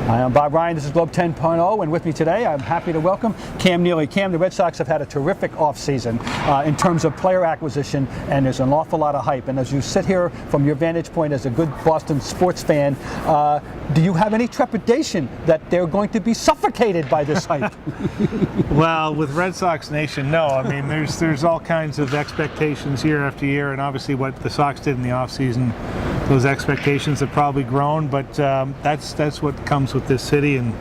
Hi, I'm Bob Ryan. This is Globe 10.0, and with me today, I'm happy to welcome Cam Neely. Cam, the Red Sox have had a terrific offseason in terms of player acquisition, and there's an awful lot of hype. And as you sit here from your vantage point as a good Boston sports fan, do you have any trepidation that they're going to be suffocated by this hype? Well, with Red Sox Nation, no. I mean, there's all kinds of expectations year after year, and obviously what the Sox did in the offseason, those expectations have probably grown, but that's what comes with this city, and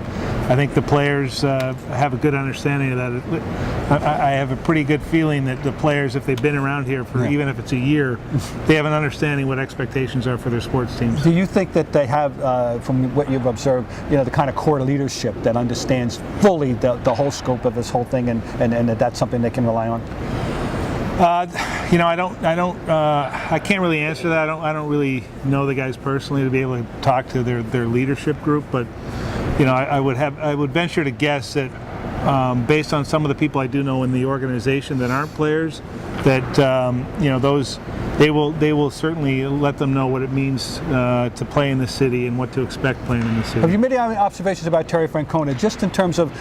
I think the players have a good understanding of that. I have a pretty good feeling that the players, if they've been around here for even if it's a year, they have an understanding what expectations are for their sports teams. Do you think that they have, from what you've observed, the kind of core leadership that understands fully the whole scope of this whole thing, and that that's something they can rely on? I can't really answer that. I don't really know the guys personally to be able to talk to their leadership group, but I would venture to guess that based on some of the people I do know in the organization that aren't players, that those they will certainly let them know what it means to play in the city and what to expect playing in the city. Have you made any observations about Terry Francona, just in terms of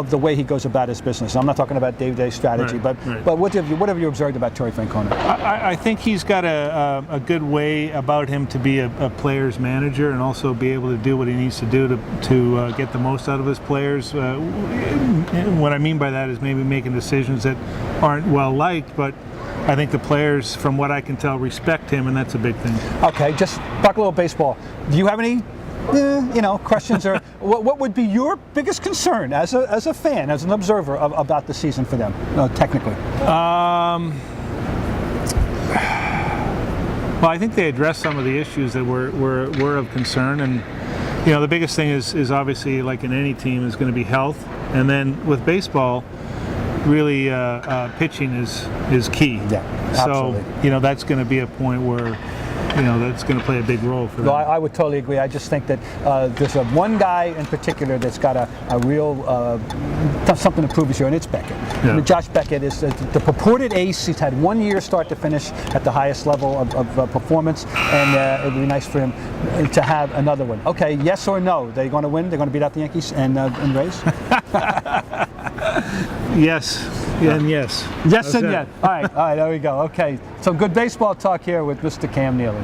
the way he goes about his business? I'm not talking about day-to-day strategy, but what have you observed about Terry Francona? I think he's got a good way about him to be a player's manager and also be able to do what he needs to do to get the most out of his players. What I mean by that is maybe making decisions that aren't well liked, but I think the players, from what I can tell, respect him, and that's a big thing. Okay, just talk a little baseball. Do you have any, questions, or what would be your biggest concern as a fan, as an observer about the season for them, technically? Well, I think they addressed some of the issues that were of concern, and the biggest thing is obviously, like in any team, is going to be health, and then with baseball, really pitching is key. Yeah, absolutely. So that's going to be a point where that's going to play a big role for them. No, I would totally agree. I just think that there's one guy in particular that's got a real something to prove this year, and it's Beckett. Yeah. Josh Beckett is the purported ace. He's had 1 year start to finish at the highest level of performance, and it'd be nice for him to have another one. Okay, yes or no? They're going to win? They're going to beat out the Yankees and Rays? Yes, and yes. Yes and yes. All right, there we go. Okay, some good baseball talk here with Mr. Cam Neely.